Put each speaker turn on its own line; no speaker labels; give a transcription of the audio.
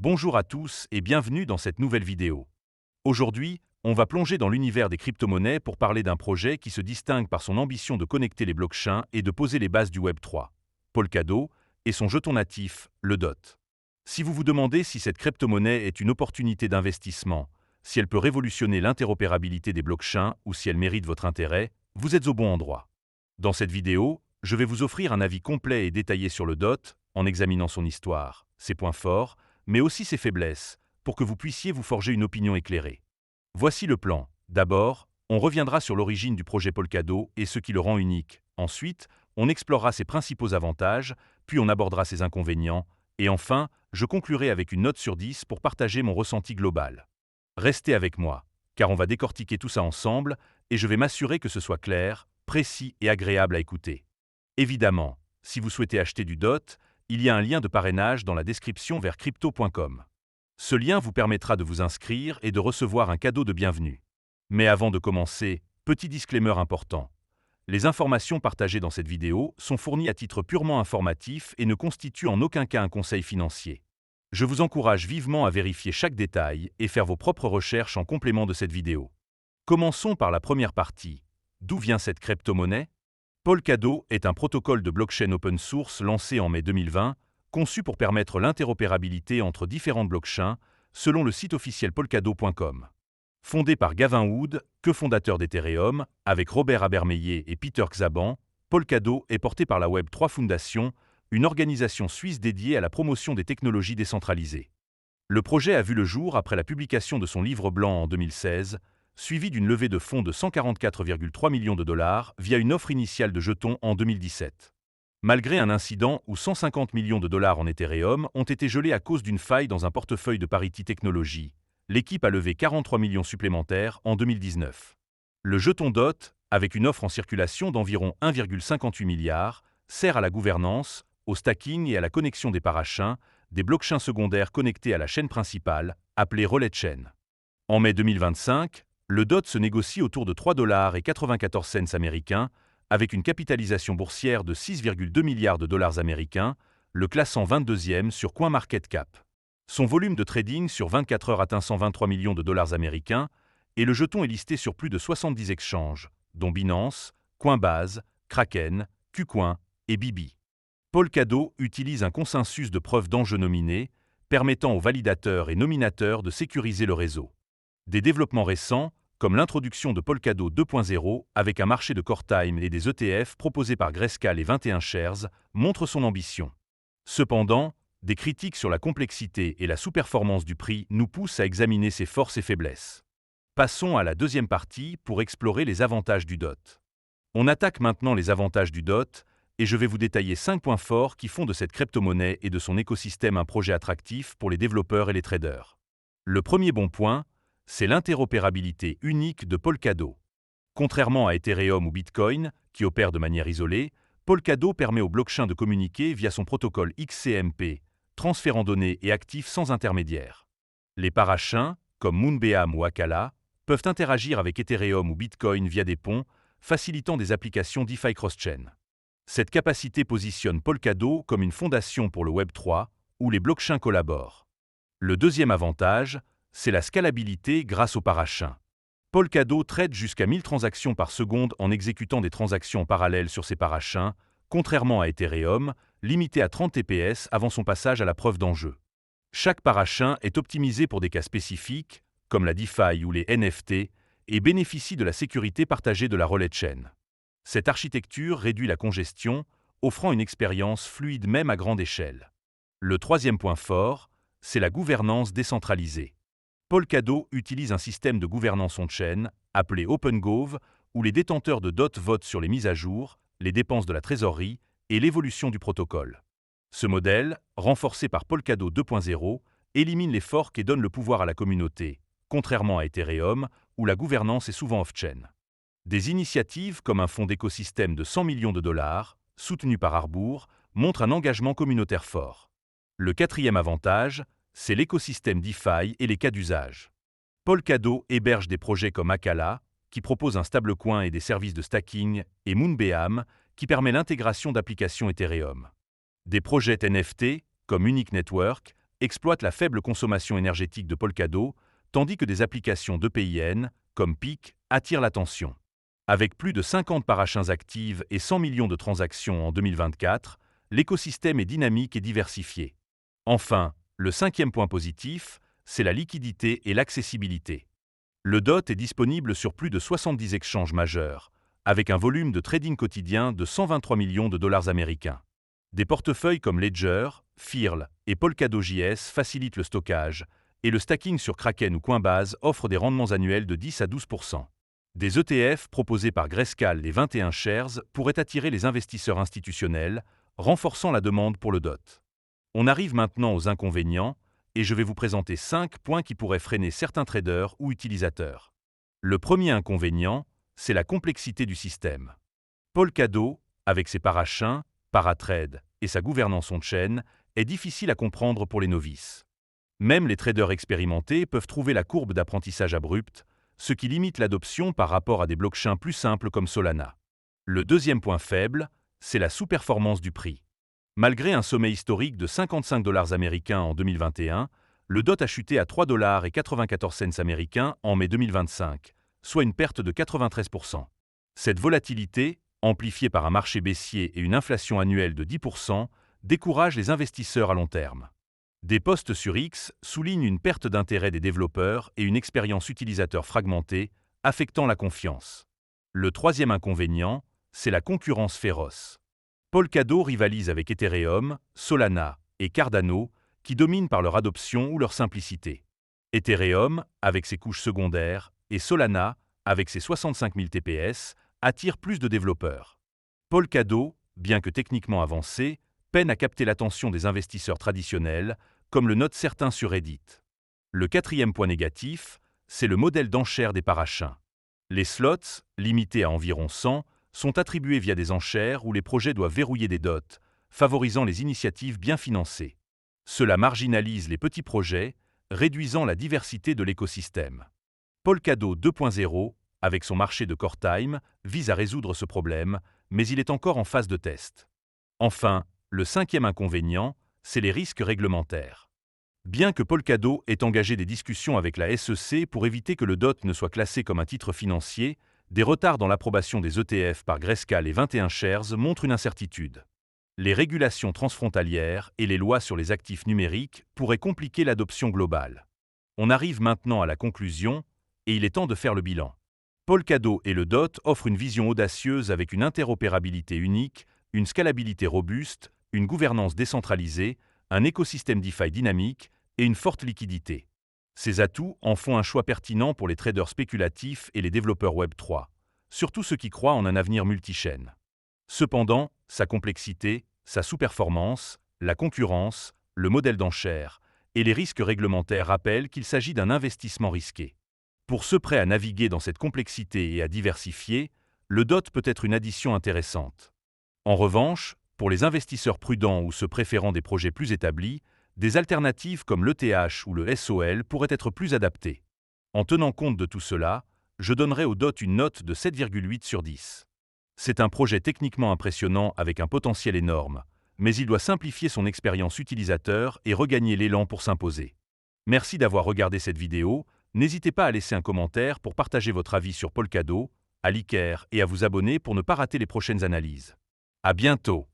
Bonjour à tous et bienvenue dans cette nouvelle vidéo. Aujourd'hui, on va plonger dans l'univers des crypto-monnaies pour parler d'un projet qui se distingue par son ambition de connecter les blockchains et de poser les bases du Web3, Polkadot, et son jeton natif, le DOT. Si vous vous demandez si cette crypto-monnaie est une opportunité d'investissement, si elle peut révolutionner l'interopérabilité des blockchains ou si elle mérite votre intérêt, vous êtes au bon endroit. Dans cette vidéo, je vais vous offrir un avis complet et détaillé sur le DOT, en examinant son histoire, ses points forts, mais aussi ses faiblesses, pour que vous puissiez vous forger une opinion éclairée. Voici le plan. D'abord, on reviendra sur l'origine du projet Polkadot et ce qui le rend unique. Ensuite, on explorera ses principaux avantages, puis on abordera ses inconvénients, et enfin, je conclurai avec une note sur 10 pour partager mon ressenti global. Restez avec moi, car on va décortiquer tout ça ensemble, et je vais m'assurer que ce soit clair, précis et agréable à écouter. Évidemment, si vous souhaitez acheter du DOT, il y a un lien de parrainage dans la description vers crypto.com. Ce lien vous permettra de vous inscrire et de recevoir un cadeau de bienvenue. Mais avant de commencer, petit disclaimer important. Les informations partagées dans cette vidéo sont fournies à titre purement informatif et ne constituent en aucun cas un conseil financier. Je vous encourage vivement à vérifier chaque détail et faire vos propres recherches en complément de cette vidéo. Commençons par la première partie. D'où vient cette crypto-monnaie ? Polkadot est un protocole de blockchain open source lancé en mai 2020, conçu pour permettre l'interopérabilité entre différentes blockchains, selon le site officiel polkadot.com. Fondé par Gavin Wood, cofondateur d'Ethereum, avec Robert Abermeillet et Peter Xaban, Polkadot est porté par la Web3 Foundation, une organisation suisse dédiée à la promotion des technologies décentralisées. Le projet a vu le jour après la publication de son livre blanc en 2016, suivi d'une levée de fonds de 144,3 millions de dollars via une offre initiale de jetons en 2017. Malgré un incident où 150 millions de dollars en Ethereum ont été gelés à cause d'une faille dans un portefeuille de Parity Technologies, l'équipe a levé 43 millions supplémentaires en 2019. Le jeton DOT, avec une offre en circulation d'environ 1,58 milliard, sert à la gouvernance, au stacking et à la connexion des parachains, des blockchains secondaires connectés à la chaîne principale, appelée relais de chaîne. En mai 2025, le DOT se négocie autour de 3,94 $ américains, avec une capitalisation boursière de 6,2 milliards de dollars américains, le classant 22e sur CoinMarketCap. Son volume de trading sur 24 heures atteint 123 millions de dollars américains, et le jeton est listé sur plus de 70 exchanges, dont Binance, Coinbase, Kraken, KuCoin et Bibi. Polkadot utilise un consensus de preuve d'enjeu nominé, permettant aux validateurs et nominateurs de sécuriser le réseau. Des développements récents, comme l'introduction de Polkadot 2.0 avec un marché de core time et des ETF proposés par Grayscale et 21 Shares, montrent son ambition. Cependant, des critiques sur la complexité et la sous-performance du prix nous poussent à examiner ses forces et faiblesses. Passons à la deuxième partie pour explorer les avantages du DOT. On attaque maintenant les avantages du DOT, et je vais vous détailler 5 points forts qui font de cette crypto-monnaie et de son écosystème un projet attractif pour les développeurs et les traders. Le premier bon point, c'est l'interopérabilité unique de Polkadot. Contrairement à Ethereum ou Bitcoin, qui opèrent de manière isolée, Polkadot permet aux blockchains de communiquer via son protocole XCMP, transférant données et actifs sans intermédiaire. Les parachains, comme Moonbeam ou Akala, peuvent interagir avec Ethereum ou Bitcoin via des ponts, facilitant des applications DeFi cross-chain. Cette capacité positionne Polkadot comme une fondation pour le Web3, où les blockchains collaborent. Le deuxième avantage, c'est la scalabilité grâce aux parachains. Polkadot traite jusqu'à 1000 transactions par seconde en exécutant des transactions parallèles sur ses parachains, contrairement à Ethereum, limité à 30 TPS avant son passage à la preuve d'enjeu. Chaque parachain est optimisé pour des cas spécifiques, comme la DeFi ou les NFT, et bénéficie de la sécurité partagée de la relais de chaîne. Cette architecture réduit la congestion, offrant une expérience fluide même à grande échelle. Le troisième point fort, c'est la gouvernance décentralisée. Polkadot utilise un système de gouvernance on-chain, appelé OpenGov, où les détenteurs de DOT votent sur les mises à jour, les dépenses de la trésorerie et l'évolution du protocole. Ce modèle, renforcé par Polkadot 2.0, élimine les forks et donne le pouvoir à la communauté, contrairement à Ethereum, où la gouvernance est souvent off-chain. Des initiatives comme un fonds d'écosystème de 100 millions de dollars, soutenu par Arbour, montrent un engagement communautaire fort. Le quatrième avantage, c'est l'écosystème DeFi et les cas d'usage. Polkadot héberge des projets comme Akala, qui propose un stablecoin et des services de stacking, et Moonbeam, qui permet l'intégration d'applications Ethereum. Des projets NFT, comme Unique Network, exploitent la faible consommation énergétique de Polkadot, tandis que des applications d'EPIN, comme PIC, attirent l'attention. Avec plus de 50 parachins actives et 100 millions de transactions en 2024, l'écosystème est dynamique et diversifié. Enfin, le cinquième point positif, c'est la liquidité et l'accessibilité. Le DOT est disponible sur plus de 70 exchanges majeurs, avec un volume de trading quotidien de 123 millions de dollars américains. Des portefeuilles comme Ledger, Firl et Polkadot.js facilitent le stockage, et le stacking sur Kraken ou Coinbase offre des rendements annuels de 10 à 12%. Des ETF proposés par Grayscale les 21 Shares pourraient attirer les investisseurs institutionnels, renforçant la demande pour le DOT. On arrive maintenant aux inconvénients, et je vais vous présenter 5 points qui pourraient freiner certains traders ou utilisateurs. Le premier inconvénient, c'est la complexité du système. Polkadot, avec ses parachins, paratrade et sa gouvernance on-chain, est difficile à comprendre pour les novices. Même les traders expérimentés peuvent trouver la courbe d'apprentissage abrupte, ce qui limite l'adoption par rapport à des blockchains plus simples comme Solana. Le deuxième point faible, c'est la sous-performance du prix. Malgré un sommet historique de 55 $ américains en 2021, le DOT a chuté à 3,94 $ américains en mai 2025, soit une perte de 93%. Cette volatilité, amplifiée par un marché baissier et une inflation annuelle de 10%, décourage les investisseurs à long terme. Des posts sur X soulignent une perte d'intérêt des développeurs et une expérience utilisateur fragmentée, affectant la confiance. Le troisième inconvénient, c'est la concurrence féroce. Polkadot rivalise avec Ethereum, Solana et Cardano, qui dominent par leur adoption ou leur simplicité. Ethereum, avec ses couches secondaires, et Solana, avec ses 65 000 TPS, attirent plus de développeurs. Polkadot, bien que techniquement avancé, peine à capter l'attention des investisseurs traditionnels, comme le notent certains sur Reddit. Le quatrième point négatif, c'est le modèle d'enchère des parachins. Les slots, limités à environ 100, sont attribués via des enchères où les projets doivent verrouiller des dots, favorisant les initiatives bien financées. Cela marginalise les petits projets, réduisant la diversité de l'écosystème. Polkadot 2.0, avec son marché de core time, vise à résoudre ce problème, mais il est encore en phase de test. Enfin, le cinquième inconvénient, c'est les risques réglementaires. Bien que Polkadot ait engagé des discussions avec la SEC pour éviter que le DOT ne soit classé comme un titre financier, des retards dans l'approbation des ETF par Grayscale et 21 Shares montrent une incertitude. Les régulations transfrontalières et les lois sur les actifs numériques pourraient compliquer l'adoption globale. On arrive maintenant à la conclusion, et il est temps de faire le bilan. Polkadot et le DOT offrent une vision audacieuse avec une interopérabilité unique, une scalabilité robuste, une gouvernance décentralisée, un écosystème DeFi dynamique et une forte liquidité. Ces atouts en font un choix pertinent pour les traders spéculatifs et les développeurs Web3, surtout ceux qui croient en un avenir multi-chaîne. Cependant, sa complexité, sa sous-performance, la concurrence, le modèle d'enchère et les risques réglementaires rappellent qu'il s'agit d'un investissement risqué. Pour ceux prêts à naviguer dans cette complexité et à diversifier, le DOT peut être une addition intéressante. En revanche, pour les investisseurs prudents ou ceux préférant des projets plus établis, des alternatives comme l'ETH ou le SOL pourraient être plus adaptées. En tenant compte de tout cela, je donnerai au DOT une note de 7,8 sur 10. C'est un projet techniquement impressionnant avec un potentiel énorme, mais il doit simplifier son expérience utilisateur et regagner l'élan pour s'imposer. Merci d'avoir regardé cette vidéo, n'hésitez pas à laisser un commentaire pour partager votre avis sur Polkadot, à liker et à vous abonner pour ne pas rater les prochaines analyses. À bientôt!